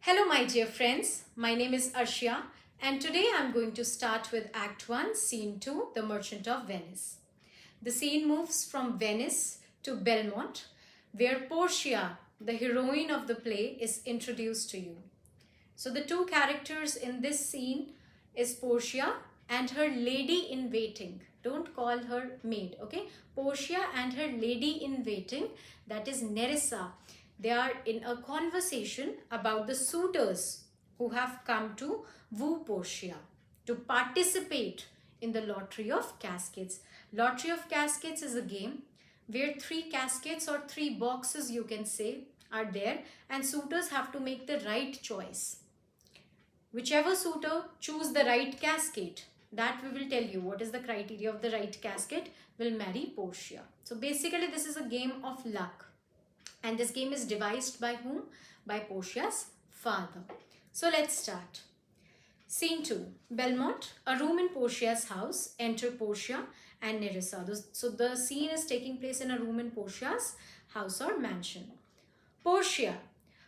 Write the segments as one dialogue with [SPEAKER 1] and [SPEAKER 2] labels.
[SPEAKER 1] Hello my dear friends, my name is Arshia and today I'm going to start with Act 1, Scene 2, The Merchant of Venice. The scene moves from Venice to Belmont, where Portia, the heroine of the play, is introduced to you. So the two characters in this scene is Portia and her lady-in-waiting. Don't call her maid, okay? Portia and her lady-in-waiting, that is Nerissa. They are in a conversation about the suitors who have come to woo Portia, to participate in the Lottery of Caskets. Lottery of Caskets is a game where three caskets or three boxes, you can say, are there, and suitors have to make the right choice. Whichever suitor choose the right casket, that we will tell you what is the criteria of the right casket, will marry Portia. So basically this is a game of luck. And this game is devised by whom? By Portia's father. So let's start. Scene 2. Belmont, a room in Portia's house. Enter Portia and Nerissa. So the scene is taking place in a room in Portia's house or mansion. Portia.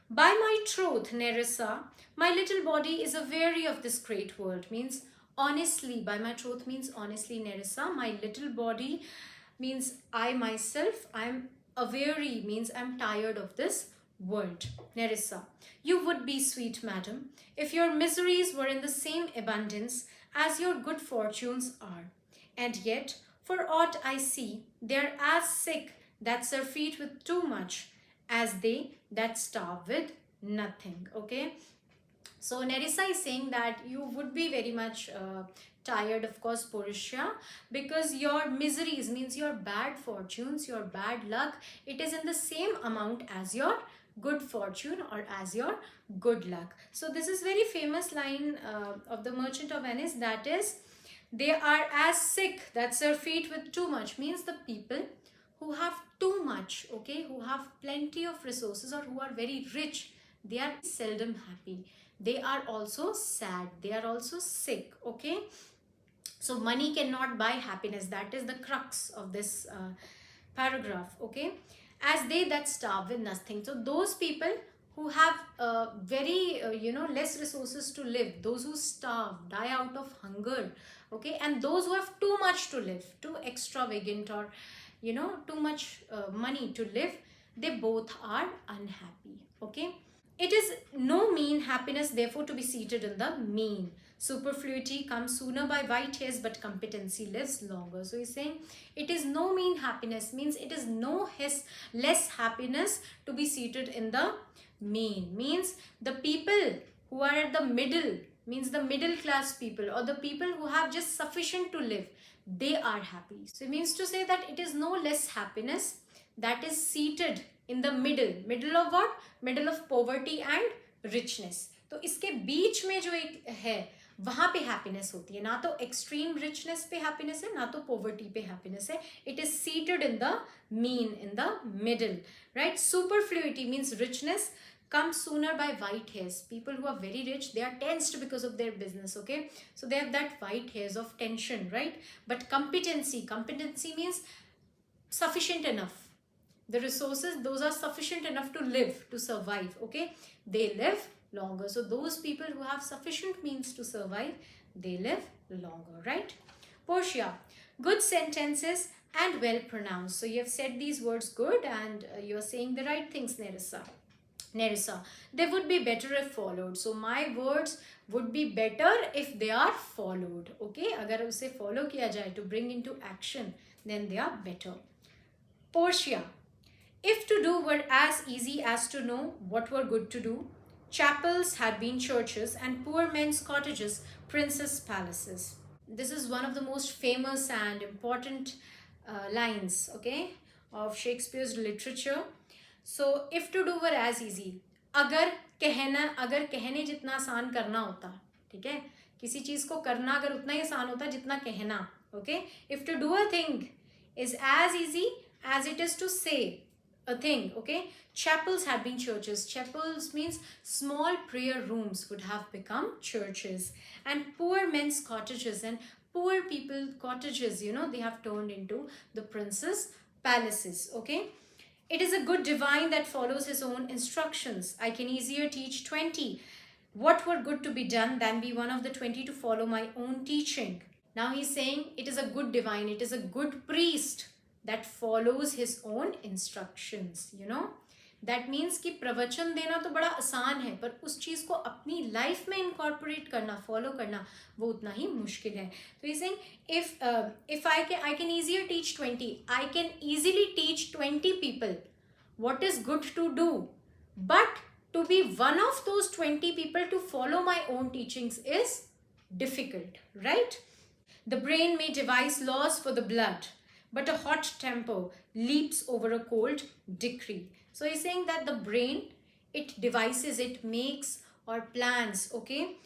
[SPEAKER 1] By my troth, Nerissa, my little body is aweary of this great world. Means honestly, by my troth means honestly, Nerissa, my little body means I myself, I'm aweary, means I'm tired of this world. Nerissa, you would be sweet, madam, if your miseries were in the same abundance as your good fortunes are. And yet, for aught I see, they're as sick that surfeit with too much as they that starve with nothing. Okay, so Nerissa is saying that you would be very much tired, of course, Portia, because your miseries, means your bad fortunes, your bad luck, it is in the same amount as your good fortune or as your good luck. So this is very famous line of the Merchant of Venice, that is, they are as sick that surfeit with too much, means the people who have too much, okay, who have plenty of resources or who are very rich, they are seldom happy. They are also sad. They are also sick, okay. So money cannot buy happiness. That is the crux of this paragraph, okay. As they that starve with nothing. So those people who have very less resources to live, those who starve, die out of hunger, okay, and those who have too much to live, too extravagant, or too much money to live, they both are unhappy, okay. It is no mean happiness therefore to be seated in the mean. Superfluity comes sooner by white hairs, but competency lives longer. So he's saying it is no mean happiness, means it is no less happiness to be seated in the mean, means the people who are at the middle, means the middle class people or the people who have just sufficient to live, they are happy. So it means to say that it is no less happiness that is seated in the middle of what? Middle of poverty and richness. तो इसके बीच में जो एक है वहां पे happiness होती है, ना तो एक्सट्रीम रिचनेस पे हैप्पीनेस है, ना तो पॉवर्टी पे हैप्पीनेस है. It is seated in the mean, in the middle, right. Superfluity means richness comes sooner by white hairs. People who are very rich, they are tensed because of their business, okay. So they have that white hairs of tension, right. But competency means sufficient enough. The resources, those are sufficient enough to live, to survive, okay. They live longer. So those people who have sufficient means to survive, they live longer, right. Portia, good sentences and well pronounced. So you have said these words good and you are saying the right things, Nerissa, they would be better if followed. So my words would be better if they are followed, okay. अगर उसे follow किया जाए, to bring into action, then they are better. Portia, if to do were as easy as to know what were good to do, chapels had been churches and poor men's cottages princes' palaces. This is one of the most famous and important lines, okay, of Shakespeare's literature. So if to do were as easy, अगर कहने जितना आसान करना होता, ठीक है, किसी चीज को करना अगर उतना ही आसान होता जितना कहना, okay. If to do a thing is as easy as it is to say a thing, okay. Chapels had been churches. Chapels means small prayer rooms would have become churches, and poor men's cottages, and poor people cottages, they have turned into the prince's palaces, okay. It is a good divine that follows his own instructions. I can easier teach 20 what were good to be done than be one of the 20 to follow my own teaching. Now he's saying it is a good divine, it is a good priest that follows his own instructions, you know. That means कि प्रवचन देना तो बड़ा आसान है, पर उस चीज़ को अपनी लाइफ में इनकॉर्पोरेट करना, फॉलो करना, वो उतना ही मुश्किल है. तो he's saying if I can easier teach 20, I can easily teach 20 people what is good to do, but to be one of those 20 people to follow my own teachings is difficult, right? The brain may devise laws for the blood, but a hot temper leaps over a cold decree. So he's saying that the brain, it devises, it makes or plans, okay,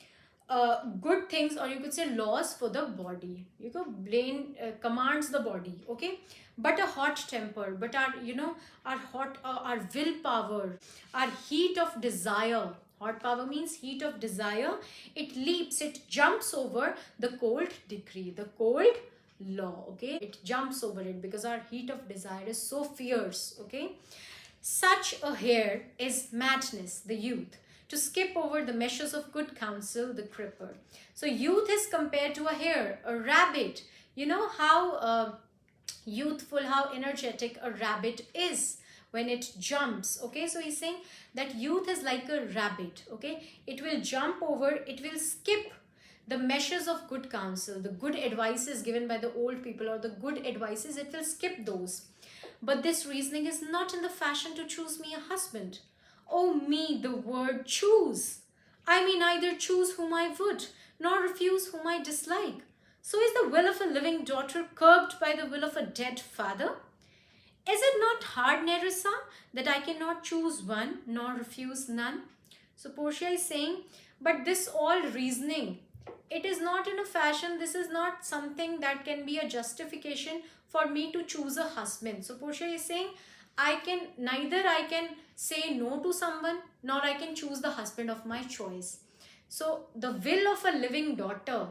[SPEAKER 1] good things, or you could say laws for the body. You know, brain commands the body, okay. But a hot temper, but our, you know, our willpower, our heat of desire. Hot power means heat of desire. It leaps, it jumps over the cold decree, the cold law, okay. It jumps over it because our heat of desire is so fierce, okay. Such a hare is madness, the youth, to skip over the meshes of good counsel, the cripper. So youth is compared to a hare, a rabbit. You know how youthful, how energetic a rabbit is when it jumps, okay. So he's saying that youth is like a rabbit, okay. It will jump over, it will skip the meshes of good counsel, the good advices given by the old people, or the good advices, it will skip those. But this reasoning is not in the fashion to choose me a husband. Oh me, the word choose. I may neither choose whom I would, nor refuse whom I dislike. So is the will of a living daughter curbed by the will of a dead father? Is it not hard, Nerissa, that I cannot choose one, nor refuse none? So Portia is saying, but this all reasoning, it is not in a fashion, this is not something that can be a justification for me to choose a husband. So Portia is saying, neither I can say no to someone, nor I can choose the husband of my choice. So the will of a living daughter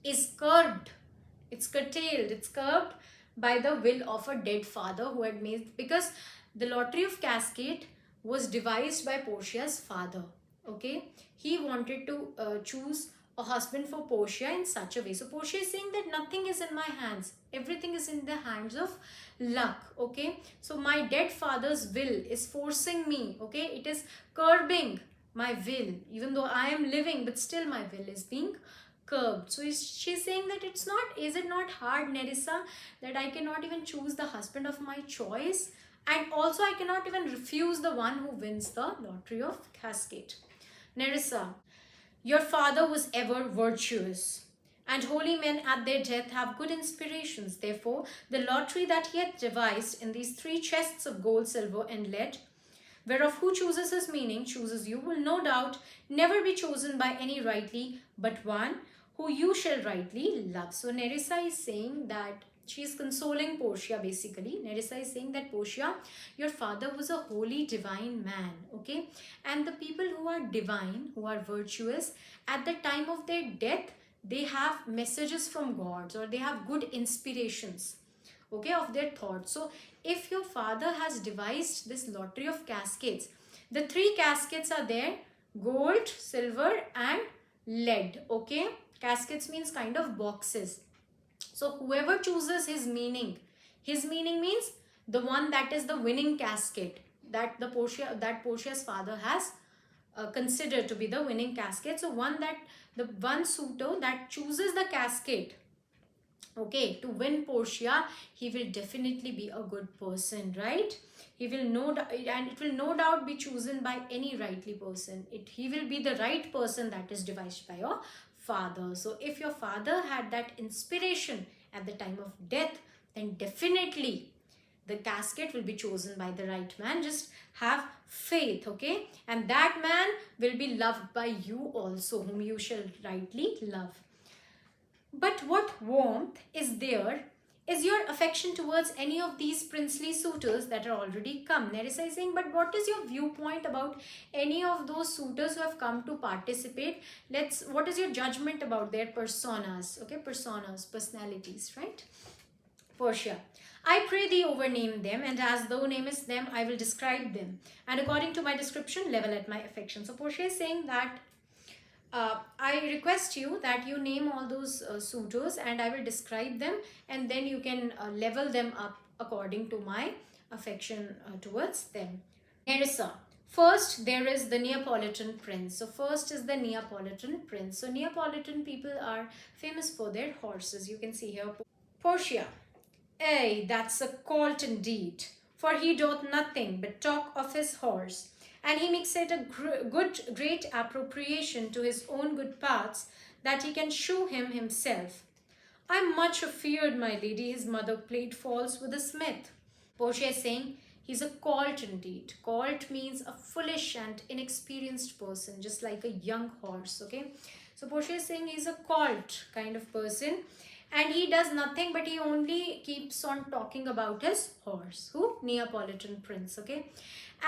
[SPEAKER 1] is curbed, it's curtailed, it's curbed by the will of a dead father who had made, because the lottery of casket was devised by Portia's father, okay. He wanted to choose a husband for Portia in such a way. So Portia is saying that nothing is in my hands, everything is in the hands of luck, okay. So my dead father's will is forcing me, okay, it is curbing my will, even though I am living, but still my will is being curbed. So she's saying that it's not, is it not hard, Nerissa, that I cannot even choose the husband of my choice, and also I cannot even refuse the one who wins the lottery of casket. Nerissa, your father was ever virtuous, and holy men at their death have good inspirations. Therefore, the lottery that he had devised in these 3 chests of gold, silver, and lead, whereof who chooses his meaning, chooses you, will no doubt never be chosen by any rightly, but one who you shall rightly love. So Nerissa is saying that she is consoling Portia basically. Nerissa is saying that Portia, your father was a holy divine man, okay. And the people who are divine, who are virtuous, at the time of their death, they have messages from gods, or they have good inspirations, okay, of their thoughts. So if your father has devised this lottery of caskets, the 3 caskets are there, gold, silver and lead, okay. Caskets means kind of boxes. So whoever chooses his meaning means the one that is the winning casket, that Portia's father has considered to be the winning casket. So the one suitor that chooses the casket, okay, to win Portia, he will definitely be a good person, right? He will and it will no doubt be chosen by any rightly person. He will be the right person that is devised by your father. So if your father had that inspiration at the time of death, then definitely the casket will be chosen by the right man. Just have faith, okay? And that man will be loved by you also, whom you shall rightly love. But what warmth is there is your affection towards any of these princely suitors that are already come? Nerissa is saying, but what is your viewpoint about any of those suitors who have come to participate? What is your judgment about their personas? Okay, personas, personalities, right? Portia, I pray thee overname them, and as thou namest them, I will describe them. And according to my description, level at my affection. So Portia is saying that I request you that you name all those suitors and I will describe them, and then you can level them up according to my affection towards them. Nerissa. First, there is the Neapolitan prince. So, first is the Neapolitan prince. So, Neapolitan people are famous for their horses. You can see here. Portia. Ay, that's a colt indeed, for he doth nothing but talk of his horse, and he makes it a great appropriation to his own good parts, that he can shew him himself. I'm much afeard, my lady, his mother played false with a smith. Portia is saying he's a colt indeed. Colt means a foolish and inexperienced person, just like a young horse, okay? So Portia is saying he's a colt kind of person, and he does nothing but he only keeps on talking about his horse. Who? Neapolitan prince, okay?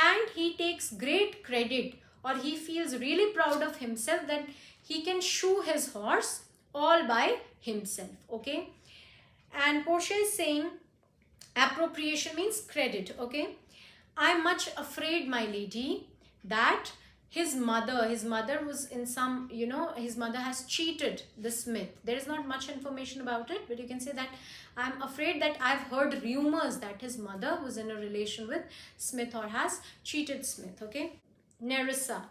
[SPEAKER 1] And he takes great credit, or he feels really proud of himself that he can shoe his horse all by himself, okay? And Portia is saying appropriation means credit, okay? I'm much afraid, my lady, that his mother was in some, his mother has cheated the smith. There is not much information about it, but you can say that I'm afraid that I've heard rumors that his mother was in a relation with smith or has cheated smith, okay? Nerissa.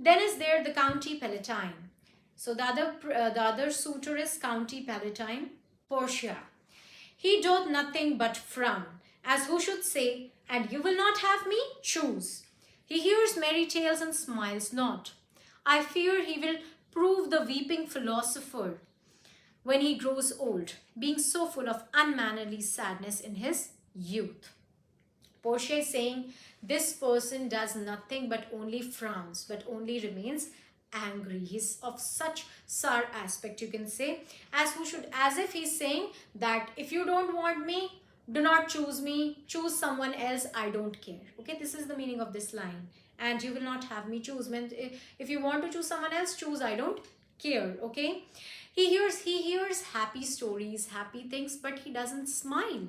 [SPEAKER 1] Then is there the county palatine. So the other suitor is county palatine. Portia. He doth nothing but frown, as who should say, and you will not have me? Choose. He hears merry tales and smiles not. I fear he will prove the weeping philosopher when he grows old, being so full of unmannerly sadness in his youth. Portia is saying this person does nothing but only frowns, but only remains angry. He's of such sour aspect, you can say, as if he's saying that if you don't want me, do not choose me, choose someone else, I don't care. Okay, this is the meaning of this line. And you will not have me choose. If you want to choose someone else, choose, I don't care. Okay, he hears happy stories, happy things, but he doesn't smile.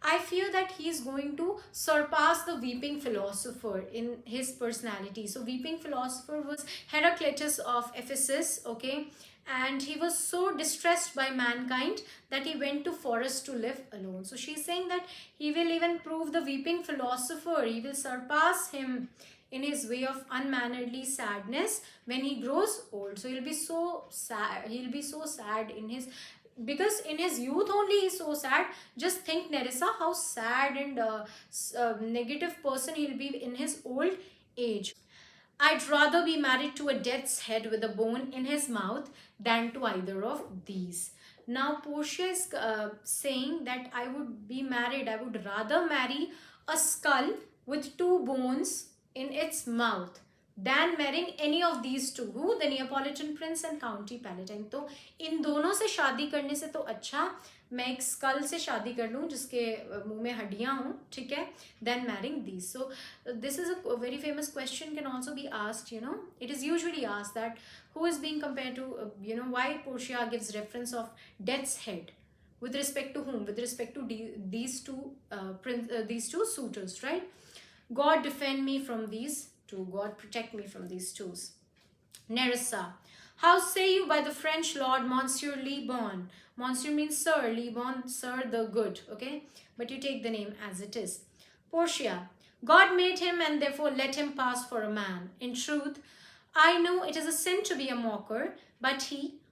[SPEAKER 1] I fear that he is going to surpass the weeping philosopher in his personality. So weeping philosopher was Heraclitus of Ephesus, okay? And he was so distressed by mankind that he went to forest to live alone. So she's saying that he will even prove the weeping philosopher. He will surpass him in his way of unmannerly sadness when he grows old. So he'll be so sad. He'll be so sad in his, because in his youth only he's so sad. Just think, Nerissa, how sad and negative person he'll be in his old age. I'd rather be married to a death's head with a bone in his mouth than to either of these. Now Portia is saying that I would rather marry a skull with two bones in its mouth than marrying any of these two. Who? The Neapolitan prince and county palatine. तो इन दोनों से शादी करने से तो अच्छा मैं एक स्कल से शादी कर लूँ जिसके मुंह में हड्डियाँ हों, ठीक है, than marrying these. So this is a very famous question, can also be asked, it is usually asked that who is being compared to, why Portia gives reference of death's head, with respect to whom? With respect to these two suitors, right? God defend me from these two. God protect me from these twos. Nerissa. How say you by the French Lord Monsieur Lebon? Monsieur means sir, Lebon, sir the good, okay? But you take the name as it is. Portia. God made him and therefore let him pass for a man. In truth, I know it is a sin to be a mocker, but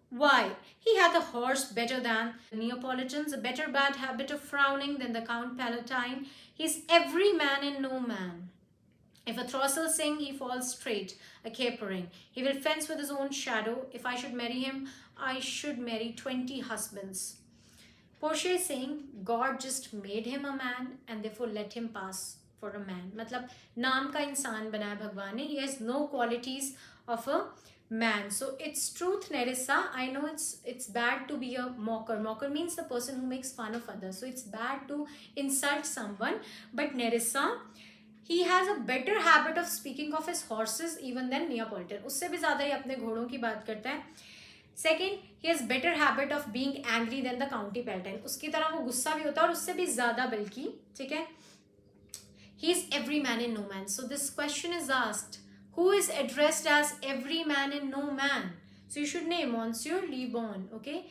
[SPEAKER 1] why? He hath a horse better than the Neapolitans, a better bad habit of frowning than the Count Palatine. He is every man and no man. If a throstle sing, he falls straight, a capering. He will fence with his own shadow. If I should marry him, I should marry 20 husbands. Portia is saying God just made him a man and therefore let him pass for a man. मतलब नाम का इंसान बनाया भगवान ने. He has no qualities of a man. So it's truth, Nerissa. I know it's bad to be a mocker. Mocker means the person who makes fun of others. So it's bad to insult someone. But Nerissa, he has a better habit of speaking of his horses even than Neapolitan. उससे भी ज़्यादा ही अपने घोड़ों की बात करता है. Second, he has better habit of being angry than the county palatine. उसकी तरह वो गुस्सा भी होता है और उससे भी ज़्यादा बल्कि, ठीक है. He is every man in no man. So this question is asked, who is addressed as every man in no man? So you should name Monsieur Le Bon, okay?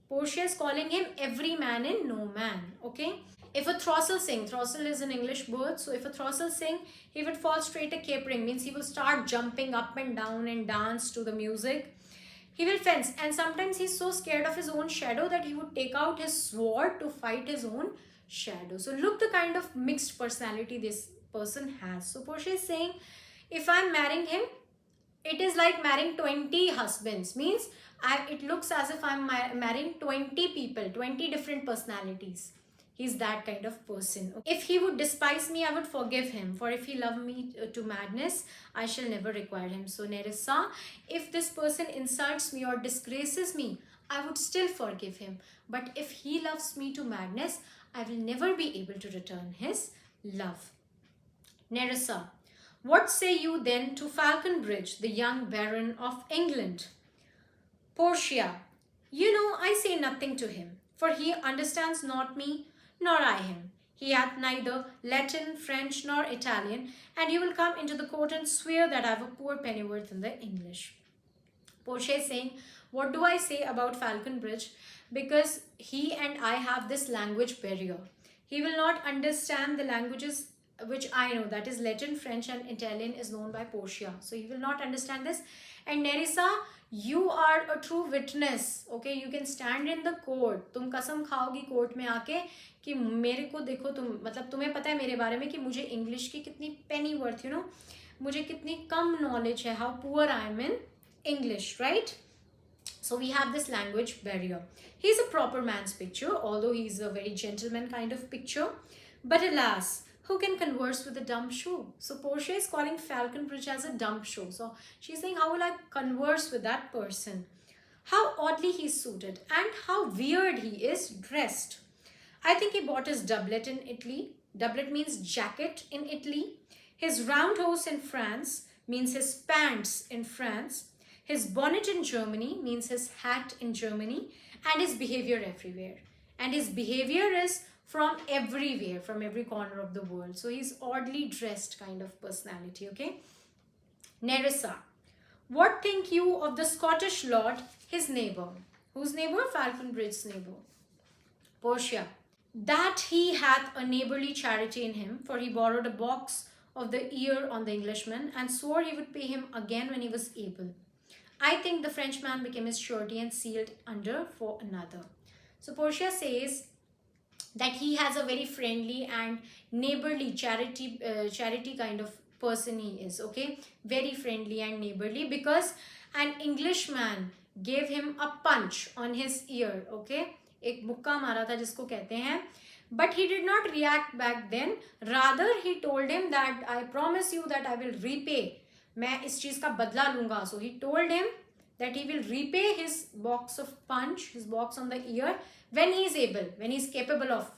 [SPEAKER 1] Portia is calling him every man in no man, okay? If a throstle sing, throstle is an English word, so if a throstle sing, he would fall straight a capering, means he will start jumping up and down and dance to the music. He will fence, and sometimes he's so scared of his own shadow that he would take out his sword to fight his own shadow. So look the kind of mixed personality this person has. So Portia is saying, if I'm marrying him, it is like marrying 20 husbands, means it looks as if I'm marrying 20 people, 20 different personalities. He's that kind of person. If he would despise me, I would forgive him. For if he loved me to madness, I shall never require him. So Nerissa, if this person insults me or disgraces me, I would still forgive him. But if he loves me to madness, I will never be able to return his love. Nerissa, what say you then to Falconbridge, the young Baron of England? Portia, you know I say nothing to him, for he understands not me, nor I him. He hath neither Latin, French, nor Italian, and he will come into the court and swear that I have a poor pennyworth in the English. Portia is saying, what do I say about Falconbridge? Because he and I have this language barrier. He will not understand the languages which I know, that is Latin, French and Italian is known by Portia. So he will not understand this. And Nerissa, you are a true witness. Okay, you can stand in the court. तुम कसम खाओगी court में आके कि मेरे को देखो तुम, मतलब तुम्हें पता है मेरे बारे में कि मुझे इंग्लिश की कितनी पेनी वर्थ, यू नो, मुझे कितनी कम नॉलेज है, how poor I am in English, right? So we have this language barrier. He's a proper man's picture, although he's a very gentleman kind of picture. But alas, who can converse with a dumb show? So Portia is calling Falconbridge as a dumb show. So she's saying, how will I converse with that person? How oddly he's suited and how weird he is dressed. I think he bought his doublet in Italy. Doublet means jacket in Italy. His round hose in France means his pants in France. His bonnet in Germany means his hat in Germany, and his behavior everywhere. And his behavior is from everywhere, from every corner of the world. So he's oddly dressed kind of personality, okay? Nerissa, what think you of the Scottish lord, his neighbor? Whose neighbor? Falconbridge's neighbor. Portia, that he hath a neighborly charity in him, for he borrowed a box of the ear on the Englishman and swore he would pay him again when he was able. I think the Frenchman became his surety and sealed under for another. So Portia says that he has a very friendly and neighborly charity kind of person he is, okay? Very friendly and neighborly, because an Englishman gave him a punch on his ear, okay? एक मुक्का मारा था जिसको कहते हैं. But he did not react back then. Rather, he told him that I promise you that I will repay. मैं इस चीज का बदला लूंगा. So he told him that he will repay his box of punch, his box on the ear, when he is able, when he is capable of,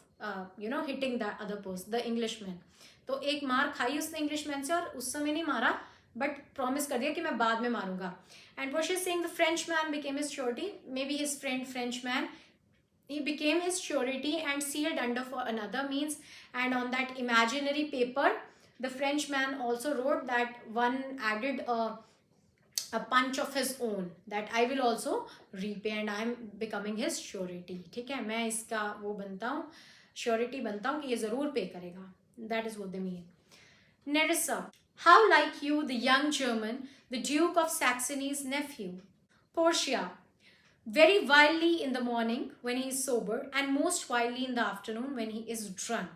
[SPEAKER 1] hitting the other person, the Englishman. तो एक मार खाई उसने Englishman से और उस समय नहीं मारा, but promise कर दिया कि मैं बाद में मारूंगा. And Portia is saying the Frenchman became his surety. Maybe his friend Frenchman, he became his surety and sealed under for another, means, and on that imaginary paper, the Frenchman also wrote that one added a punch of his own, that I will also repay and I am becoming his surety. ठीक है, मैं इसका वो बनता हूँ, surety बनता हूँ कि ये ज़रूर pay करेगा. That is what they mean. Nerissa, how like you the young German, the Duke of Saxony's nephew? Portia, very wildly in the morning when he is sober, and most wildly in the afternoon when he is drunk.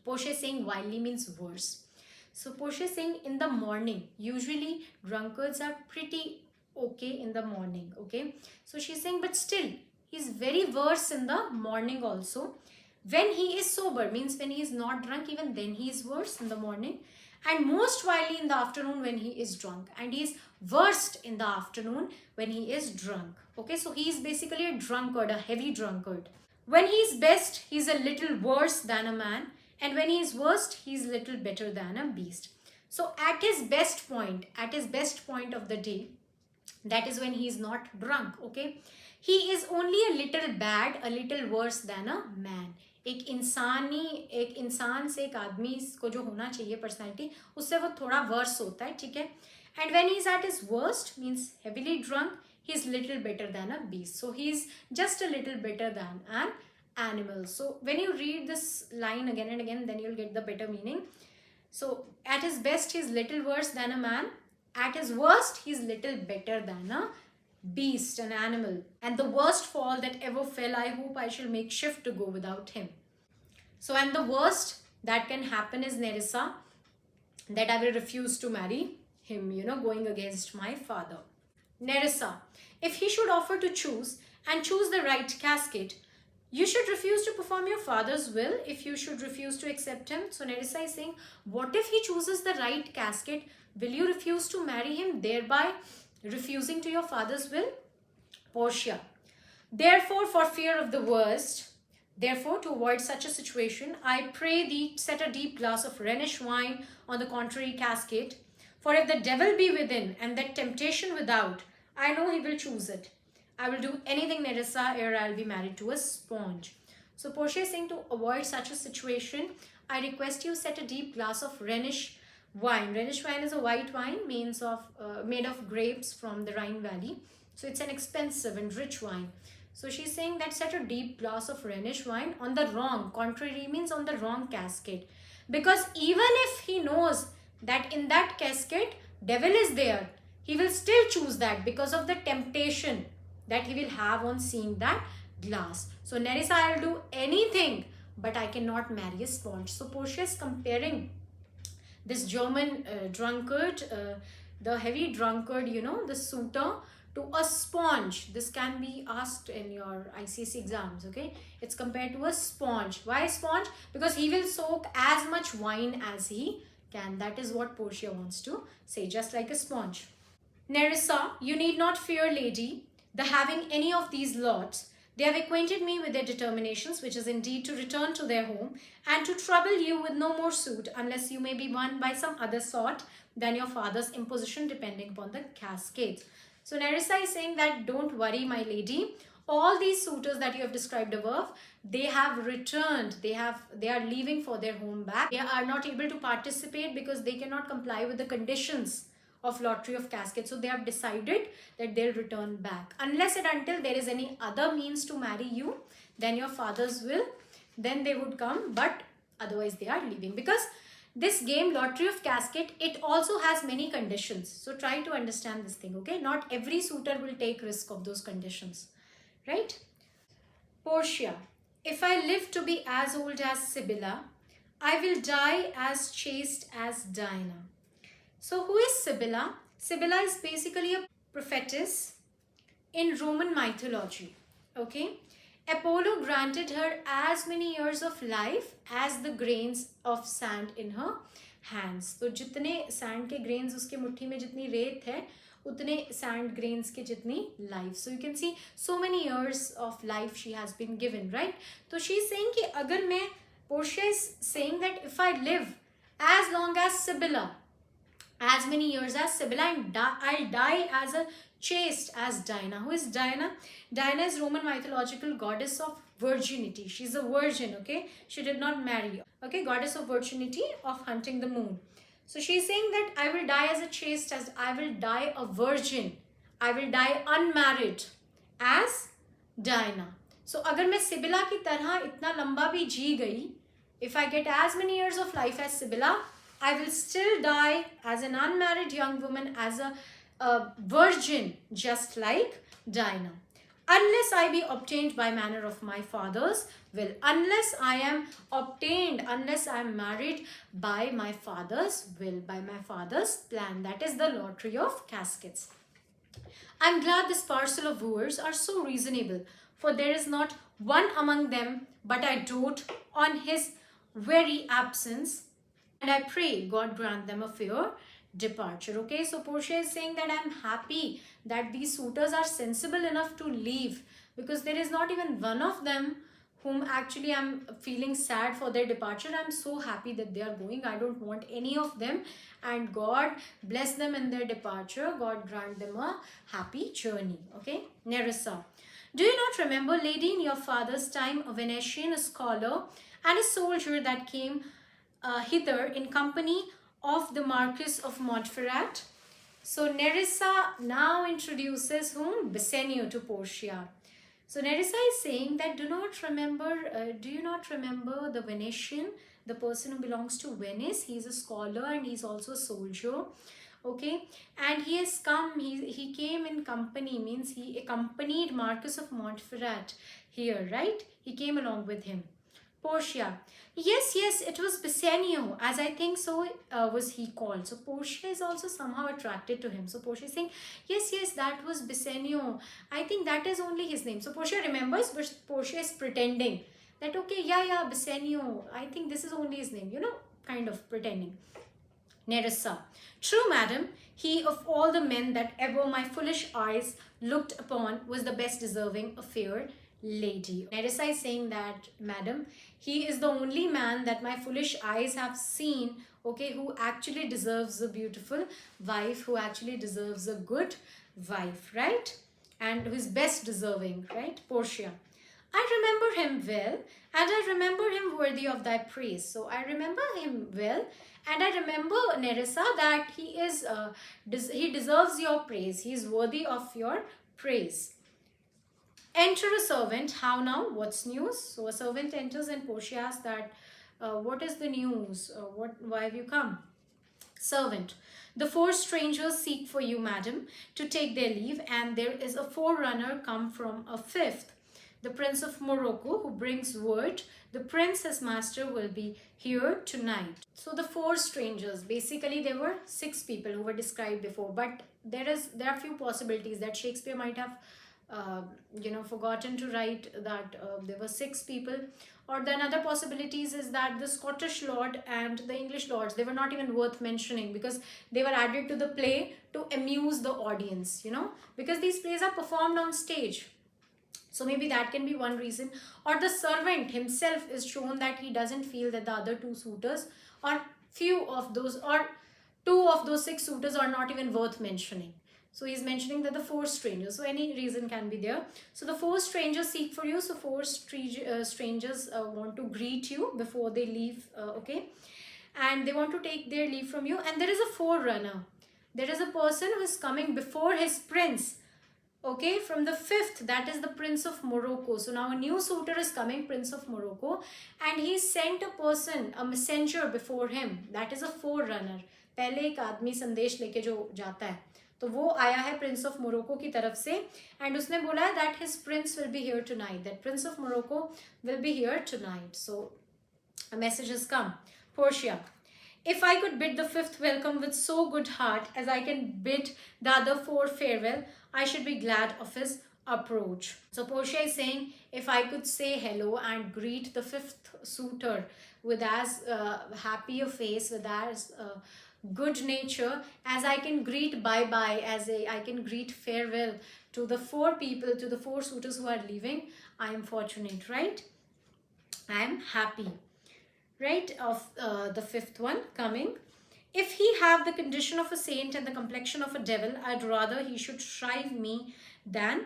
[SPEAKER 1] Portia is saying wildly means worse. So Portia is saying in the morning, usually drunkards are pretty okay in the morning, okay? So she's saying, but still, he's very worse in the morning also. When he is sober, means when he is not drunk, even then he is worse in the morning. And most wildly in the afternoon when he is drunk. And he is worst in the afternoon when he is drunk. Okay, so he is basically a drunkard, a heavy drunkard. When he is best, he is a little worse than a man. And when he is worst, he is little better than a beast. So at his best point of the day, That is when he is not drunk. Okay, he is only a little bad, a little worse than a man. एक इंसान से एक आदमी को जो होना चाहिए personality, उससे वो थोड़ा वर्स होता है, ठीक है. And when he is at his worst, means heavily drunk, he is little better than a beast. So he is just a little better than an animal. So when you read this line again and again, then you'll get the better meaning. So at his best, he is little worse than a man. At his worst, he is little better than a beast, an animal. And the worst fall that ever fell, I hope I shall make shift to go without him. So, and the worst that can happen is Nerissa, that I will refuse to marry him, you know, going against my father. Nerissa, if he should offer to choose and choose the right casket, you should refuse to perform your father's will if you should refuse to accept him. So Nerissa is saying, what if he chooses the right casket? Will you refuse to marry him, thereby refusing to your father's will? Portia, therefore, for fear of the worst, therefore, to avoid such a situation, I pray thee set a deep glass of Rhenish wine on the contrary casket. For if the devil be within and that temptation without, I know he will choose it. I will do anything, Nerissa, ere I'll be married to a sponge. So Portia is saying, to avoid such a situation, I request you set a deep glass of Rhenish wine. Rhenish wine is a white wine made of grapes from the Rhine Valley. So it's an expensive and rich wine. So she's saying that set a deep glass of Rhenish wine on the wrong, contrary means on the wrong casket. Because even if he knows that in that casket, devil is there, he will still choose that because of the temptation that he will have on seeing that glass. So Nerissa, I'll do anything, but I cannot marry a sponge. So Portia is comparing this German drunkard, the heavy drunkard, you know, the suitor, to a sponge. This can be asked in your ICSE exams, okay? It's compared to a sponge. Why sponge? Because he will soak as much wine as he can. That is what Portia wants to say, just like a sponge. Nerissa, you need not fear, lady, the having any of these lots. They have acquainted me with their determinations, which is indeed to return to their home, and to trouble you with no more suit, unless you may be won by some other sort than your father's imposition, depending upon the cascades. So Nerissa is saying that don't worry, my lady. All these suitors that you have described above, they have returned. They are leaving for their home back. They are not able to participate because they cannot comply with the conditions of lottery of caskets. So they have decided that they'll return back. Unless and until there is any other means to marry you than your father's will, then they would come. But otherwise they are leaving. Because this game, lottery of casket, it also has many conditions. So try to understand this thing, okay? Not every suitor will take risk of those conditions, right? Portia, if I live to be as old as Sibylla, I will die as chaste as Diana. So who is Sibylla? Sibylla is basically a prophetess in Roman mythology, okay? Apollo granted her as many years of life as the grains of sand in her hands. तो जितने sand के grains उसके मुट्ठी में जितनी रेत है, उतने sand grains के जितनी life. So you can see so many years of life she has been given, right? तो she is saying कि अगर मैं, Portia is saying that if I live as long as Sibylla, as many years as Sibylla, and I'll die as a chaste as Diana. Who is Diana? Diana is Roman mythological goddess of virginity. She's a virgin, okay? She did not marry, okay? Goddess of virginity, of hunting the moon. So she's saying that I will die as a chaste, as I will die a virgin. I will die unmarried as Diana. So अगर मैं Sibylla की तरह इतना लंबा भी जी गई, if I get as many years of life as Sibylla, I will still die as an unmarried young woman, as a virgin, just like Diana. Unless I be obtained by manner of my father's will. Unless I am obtained, unless I am married by my father's will, by my father's plan. That is the lottery of caskets. I am glad this parcel of wooers are so reasonable, for there is not one among them but I dote on his very absence, and I pray God grant them a fair departure. Okay, so Portia is saying that I'm happy that these suitors are sensible enough to leave, because there is not even one of them whom actually I'm feeling sad for their departure. I'm so happy that they are going. I don't want any of them, and God bless them in their departure. God grant them a happy journey. Okay, Nerissa. Do you not remember, lady, in your father's time, a Venetian scholar and a soldier that came hither in company of the Marquis of Montferrat? So Nerissa now introduces whom? Bassanio to Portia. So Nerissa is saying that do you not remember the Venetian, the person who belongs to Venice? He's a scholar and he's also a soldier. Okay, and he has come, he came in company, means he accompanied Marquis of Montferrat here, right? He came along with him. Portia. Yes, yes, it was Bassanio, as I think so was he called. So Portia is also somehow attracted to him. So Portia is saying, yes, yes, that was Bassanio. I think that is only his name. So Portia remembers, but Portia is pretending that, okay, yeah, Bassanio. I think this is only his name, you know, kind of pretending. Nerissa. True, madam, he of all the men that ever my foolish eyes looked upon was the best deserving a fair lady. Nerissa is saying that, madam, he is the only man that my foolish eyes have seen, okay, who actually deserves a beautiful wife, who actually deserves a good wife, right? And who is best deserving, right? Portia. I remember him well, and I remember him worthy of thy praise. So I remember him well, and I remember, Nerissa, that he is he deserves your praise. He is worthy of your praise. Enter a servant. How now? What's news? So a servant enters and Portia asks that, what is the news? Why have you come? Servant. The 4 strangers seek for you, madam, to take their leave, and there is a forerunner come from a 5th, the Prince of Morocco, who brings word the prince, his master, will be here tonight. So the 4 strangers, basically there were 6 people who were described before, but there are few possibilities that Shakespeare might have forgotten to write that there were 6 people, or then other possibilities is that the Scottish lord and the English lords, they were not even worth mentioning because they were added to the play to amuse the audience, you know, because these plays are performed on stage. So maybe that can be one reason. Or the servant himself is shown that he doesn't feel that the other 2 suitors, or few of those, or 2 of those 6 suitors are not even worth mentioning. So he's mentioning that the 4 strangers. So any reason can be there. So the 4 strangers seek for you. So 4 strangers want to greet you before they leave. Okay. And they want to take their leave from you. And there is a forerunner. There is a person who is coming before his prince. Okay, from the 5th, that is the Prince of Morocco. So now a new suitor is coming, Prince of Morocco, and he sent a person, a messenger before him. That is a forerunner. पहले एक आदमी संदेश लेके जो जाता है, तो वो आया है Prince of Morocco की तरफ से, and उसने बोला है that his prince will be here tonight. That Prince of Morocco will be here tonight. So a message has come. Portia. If I could bid the 5th welcome with so good heart as I can bid the other 4 farewell, I should be glad of his approach. So Portia is saying, if I could say hello and greet the 5th suitor with as happy a face, with as good nature as I can greet bye-bye, as I can greet farewell to the 4 people, to the 4 suitors who are leaving, I am fortunate, right? I am happy. Right, of the 5th one coming. If he have the condition of a saint and the complexion of a devil, I'd rather he should shrive me than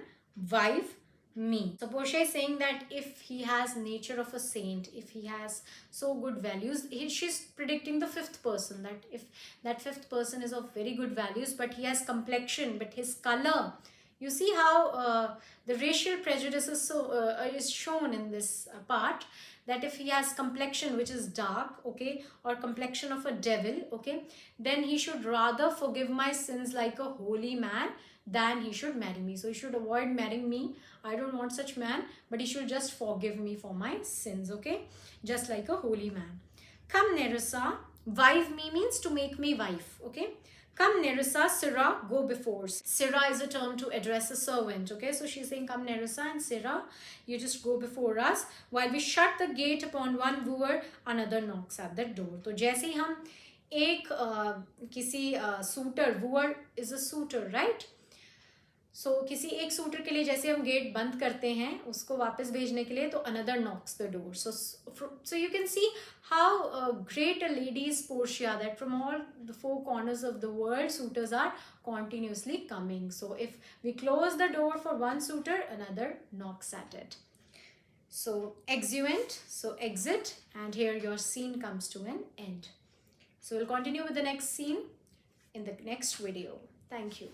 [SPEAKER 1] wife me. So Portia is saying that if he has nature of a saint, if he has so good values, she's predicting the 5th person, that if that 5th person is of very good values, but he has complexion, but his color, you see how the racial prejudice is shown in this part, that if he has complexion which is dark, okay, or complexion of a devil, okay, then he should rather forgive my sins like a holy man than he should marry me. So he should avoid marrying me. I don't want such man, but he should just forgive me for my sins, okay, just like a holy man. Come, Nerissa, wife me means to make me wife, okay. Come, Nerissa, Sirrah, go before. Sirrah is a term to address a servant, okay. So she's saying, come, Nerissa, and Sirrah, you just go before us. While we shut the gate upon one wooer, another knocks at the door. तो जैसे ही हम एक किसी suitor, wooer is a suitor, right? सो किसी एक sweater के लिए जैसे हम गेट बंद करते हैं उसको वापस भेजने के लिए, तो another Knox the door. So you can see how great a lady is Portia, that from all the four corners of the world suitors are continuously coming. So if we close the door for one suitor, another knocks at it. So exeunt, so exit, and here your scene comes to an end. So we'll continue with the next scene in the next video. Thank you.